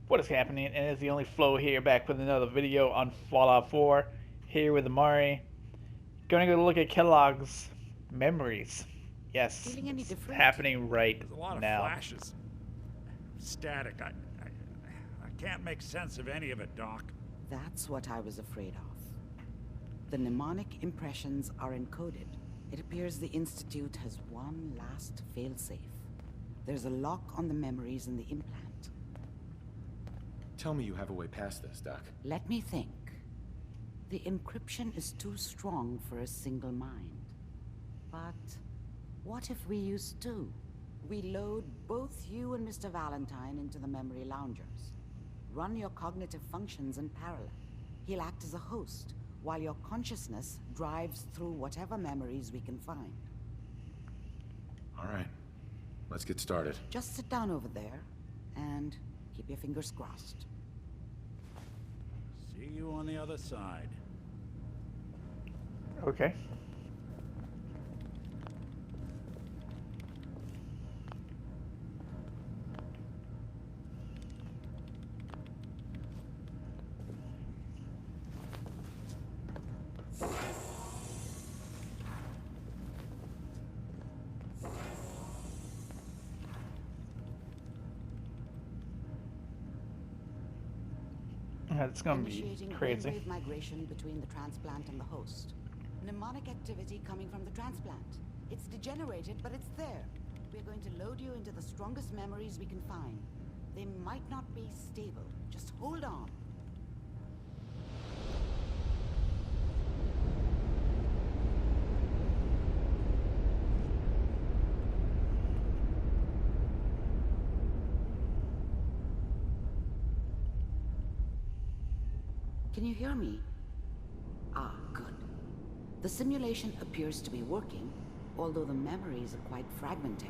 What is happening? And it's the only flow here, back with another video on Fallout 4. Here with Amari. Going to go look at Kellogg's memories. Yes, Feeling any it's different? happening right There's a lot of now. flashes. Static. I can't make sense of any of it, Doc. That's what I was afraid of. The mnemonic impressions are encoded. It appears the Institute has one last failsafe. There's a lock on the memories in the implant. Tell me you have a way past this, Doc. Let me think. The encryption is too strong for a single mind. But what if we use two? We load both you and Mr. Valentine into the memory loungers. Run your cognitive functions in parallel. He'll act as a host, while your consciousness drives through whatever memories we can find. All right. Let's get started. Just sit down over there, and keep your fingers crossed. See you on the other side. Okay. It's gonna be Initiating crazy. brainwave migration between the transplant and the host. Mnemonic activity coming from the transplant. It's degenerated, but it's there. We're going to load you into the strongest memories we can find. They might not be stable. Just hold on. Can you hear me? Ah, good. The simulation appears to be working, although the memories are quite fragmentary.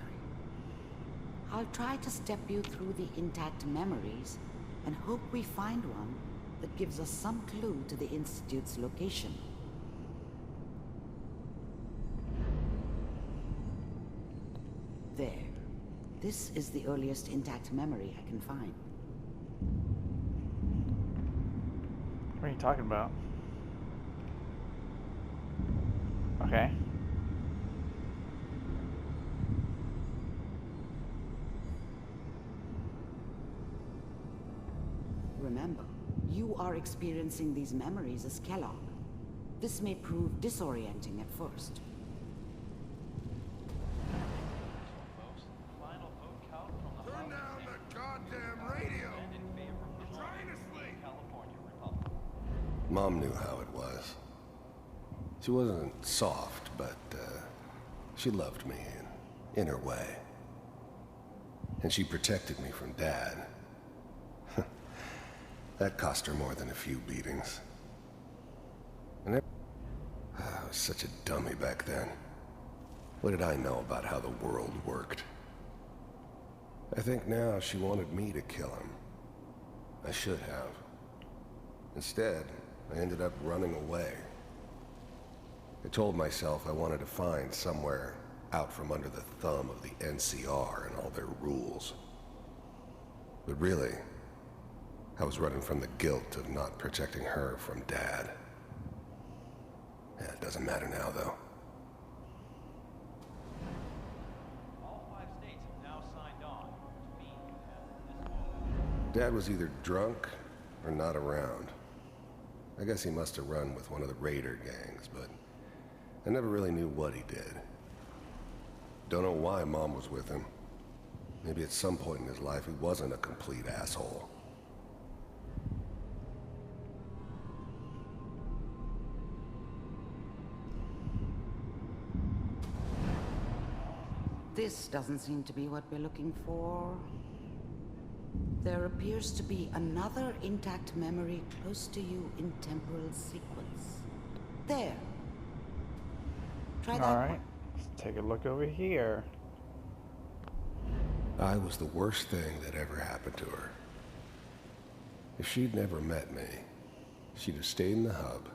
I'll try to step you through the intact memories and hope we find one that gives us some clue to the Institute's location. There. This is the earliest intact memory I can find. What are you talking about? Okay. Remember, you are experiencing these memories as Kellogg. This may prove disorienting at first. Turn down the goddamn radio! I'm trying to sleep! Mom knew how it was. She wasn't soft, but she loved me in her way. And she protected me from Dad. That cost her more than a few beatings. And I was such a dummy back then. What did I know about how the world worked? I think now she wanted me to kill him. I should have. Instead, I ended up running away. I told myself I wanted to find somewhere out from under the thumb of the NCR and all their rules. But really, I was running from the guilt of not protecting her from Dad. Yeah, it doesn't matter now, though. All 5 states have now signed on to meet at this moment. Dad was either drunk or not around. I guess he must have run with one of the raider gangs, but I never really knew what he did. Don't know why Mom was with him. Maybe at some point in his life he wasn't a complete asshole. This doesn't seem to be what we're looking for. There appears to be another intact memory close to you in temporal sequence. There. Try that Alright. one. Let's take a look over here. I was the worst thing that ever happened to her. If she'd never met me, she'd have stayed in the hub,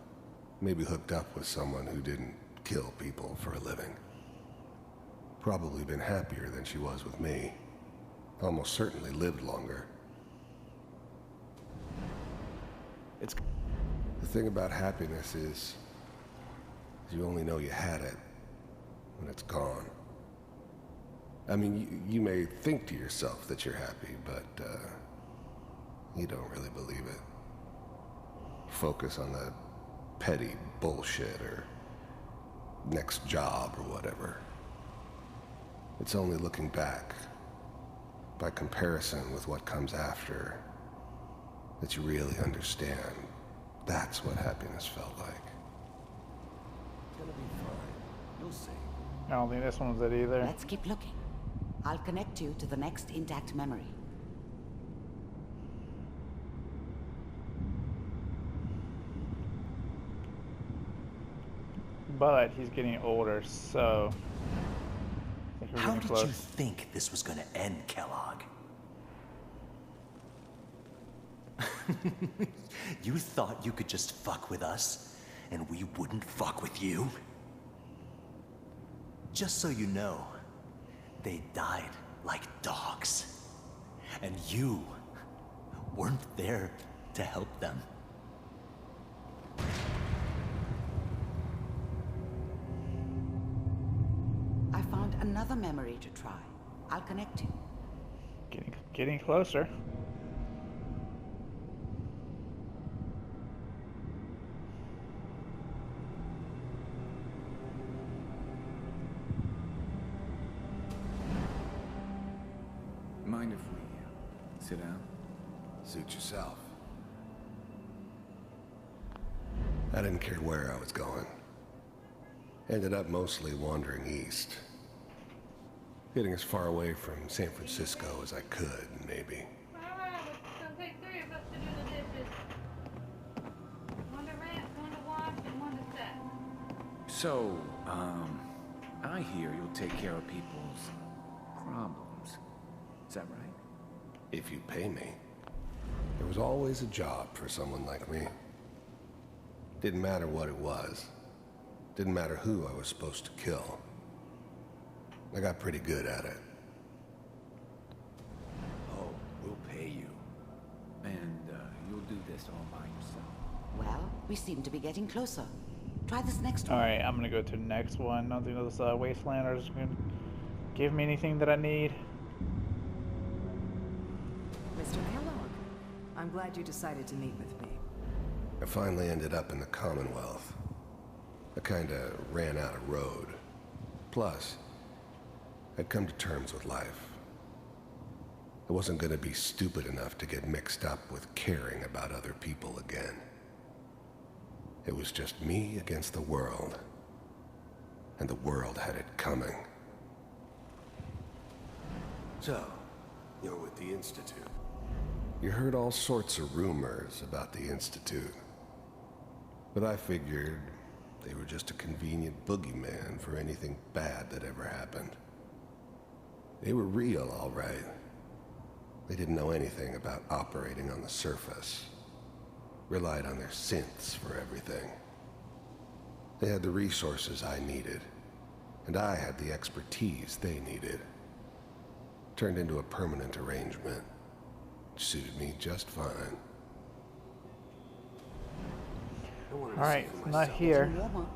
maybe hooked up with someone who didn't kill people for a living. Probably been happier than she was with me. Almost certainly lived longer. It's... The thing about happiness is you only know you had it when it's gone. I mean, you may think to yourself that you're happy, but you don't really believe it. Focus on that petty bullshit or next job or whatever. It's only looking back, by comparison with what comes after, that you really understand. That's what happiness felt like. It's gonna be fine. You'll see. I don't think this one's it either. Let's keep looking. I'll connect you to the next intact memory. But he's getting older, so I think we're How getting did close. you think this was gonna end, Kellogg? You thought you could just fuck with us, and we wouldn't fuck with you? Just so you know, they died like dogs. And you weren't there to help them. I found another memory to try. I'll connect you. Getting closer. Mind if we sit down? Suit yourself. I didn't care where I was going. Ended up mostly wandering east. Getting as far away from San Francisco as I could, maybe. Alright, it's gonna take 3 of us to do the dishes. One to rinse, one to wash, and one to set. So, I hear you'll take care of people's problems. Is that right? If you pay me. There was always a job for someone like me. Didn't matter what it was. Didn't matter who I was supposed to kill. I got pretty good at it. Oh, we'll pay you. And, you'll do this all by yourself. Well, we seem to be getting closer. Try this next one. Alright, I'm gonna go to the next one. I don't think those wastelanders are gonna give me anything that I need. Mr. Kellogg, I'm glad you decided to meet with me. I finally ended up in the Commonwealth. I kinda ran out of road. Plus, I'd come to terms with life. I wasn't gonna be stupid enough to get mixed up with caring about other people again. It was just me against the world. And the world had it coming. So, you're with the Institute. You heard all sorts of rumors about the Institute. But I figured they were just a convenient boogeyman for anything bad that ever happened. They were real, all right. They didn't know anything about operating on the surface. Relied on their synths for everything. They had the resources I needed, and I had the expertise they needed. Turned into a permanent arrangement, which suited me just fine. Alright, not here. Warmer.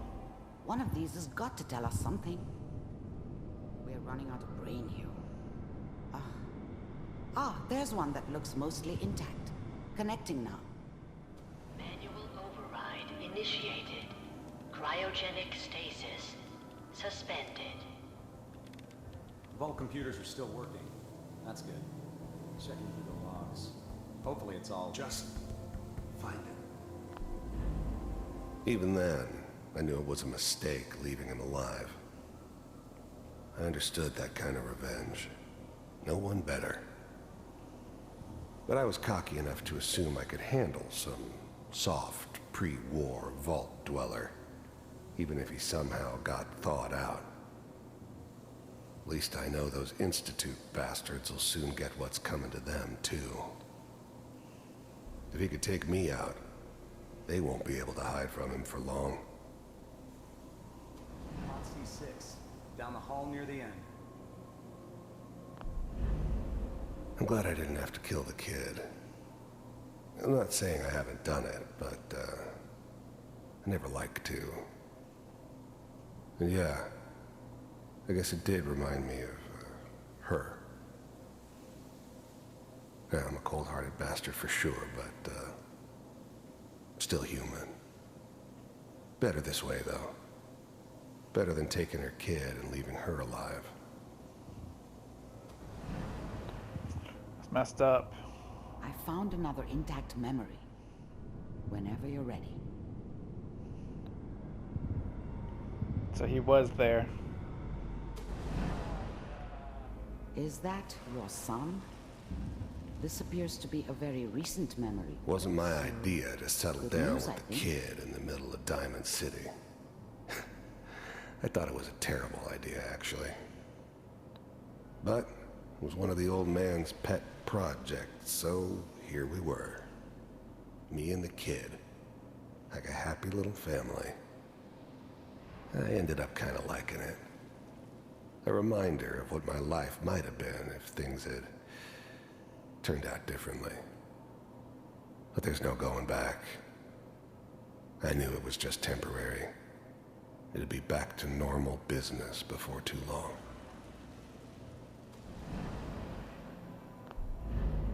One of these has got to tell us something. We're running out of brain here. There's one that looks mostly intact. Connecting now. Manual override initiated. Cryogenic stasis suspended. Vault computers are still working. That's good. Checking through the logs. Hopefully it's all... Just find it. Even then, I knew it was a mistake leaving him alive. I understood that kind of revenge. No one better. But I was cocky enough to assume I could handle some soft, pre-war vault dweller, even if he somehow got thawed out. At least I know those Institute bastards will soon get what's coming to them, too. If he could take me out, they won't be able to hide from him for long. Pod C6, down the hall near the end. I'm glad I didn't have to kill the kid. I'm not saying I haven't done it, but I never like to. And yeah, I guess it did remind me of her. Yeah, I'm a cold-hearted bastard for sure, but still human. Better this way, though. Better than taking her kid and leaving her alive. It's messed up. I found another intact memory. Whenever you're ready. So he was there. Is that your son? This appears to be a very recent memory. Wasn't my idea to settle Good down news, with the kid in the middle of Diamond City. I thought it was a terrible idea, actually. But it was one of the old man's pet projects, so here we were. Me and the kid. Like a happy little family. I ended up kind of liking it. A reminder of what my life might have been if things had turned out differently. But there's no going back. I knew it was just temporary. It'd be back to normal business before too long.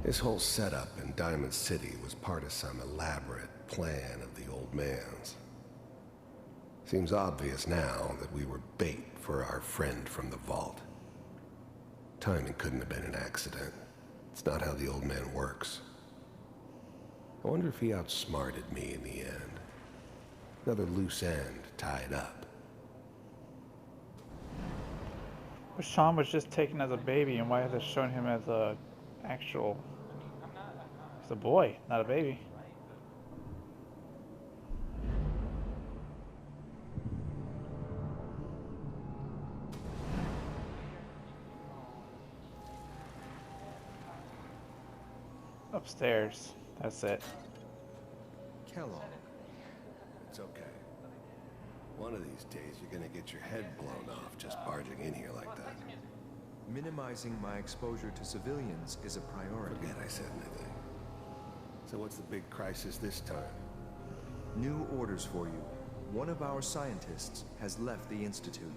This whole setup in Diamond City was part of some elaborate plan of the old man's. Seems obvious now that we were bait for our friend from the vault. Timing couldn't have been an accident. It's not how the old man works. I wonder if he outsmarted me in the end. Another loose end tied up. But Sean was just taken as a baby, and why are they showing him as a actual... He's a boy, not a baby. Upstairs. That's it. Kellogg. It's okay. One of these days you're gonna get your head blown off just barging in here like that. Minimizing my exposure to civilians is a priority. Forget I said anything. So what's the big crisis this time? New orders for you. One of our scientists has left the Institute.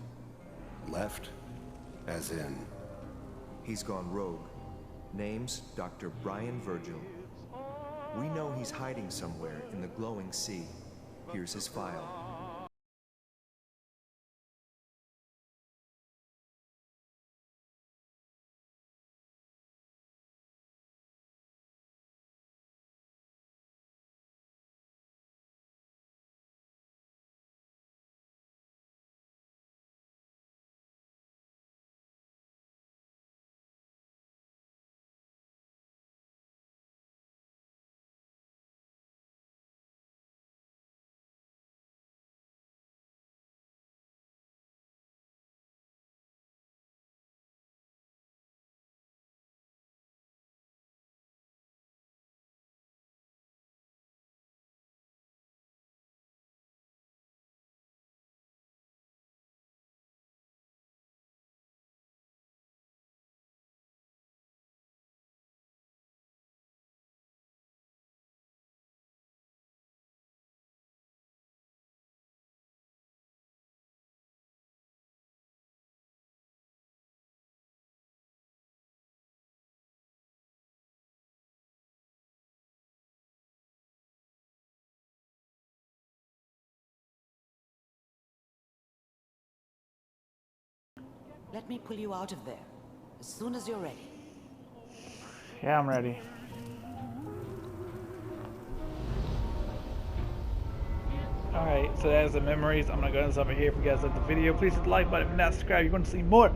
Left? As in? He's gone rogue. Name's Dr. Brian Virgil. We know he's hiding somewhere in the glowing sea. Here's his file. Let me pull you out of there, as soon as you're ready. Yeah, I'm ready. Alright, so that's the memories. I'm gonna go this over here. If you guys like the video, please hit the like button. If you're not subscribed, you're going to see more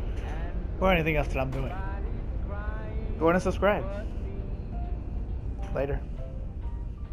or anything else that I'm doing. Go ahead and subscribe. Later.